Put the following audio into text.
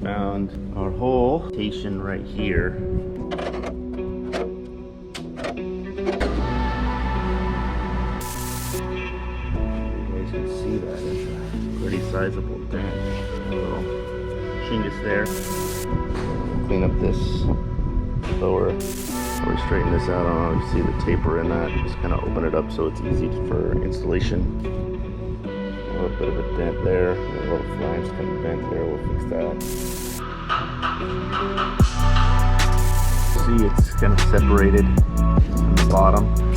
found our hole station right here. You guys can see that. It's a pretty sizable dent. A little chingus there. Clean up this lower. We straighten this out. I don't know if you see the taper in that. Just kind of open it up so it's easy for installation. A little bit of a dent there. A little flange kind of bent there. We'll fix that. See, it's kind of separated from the bottom.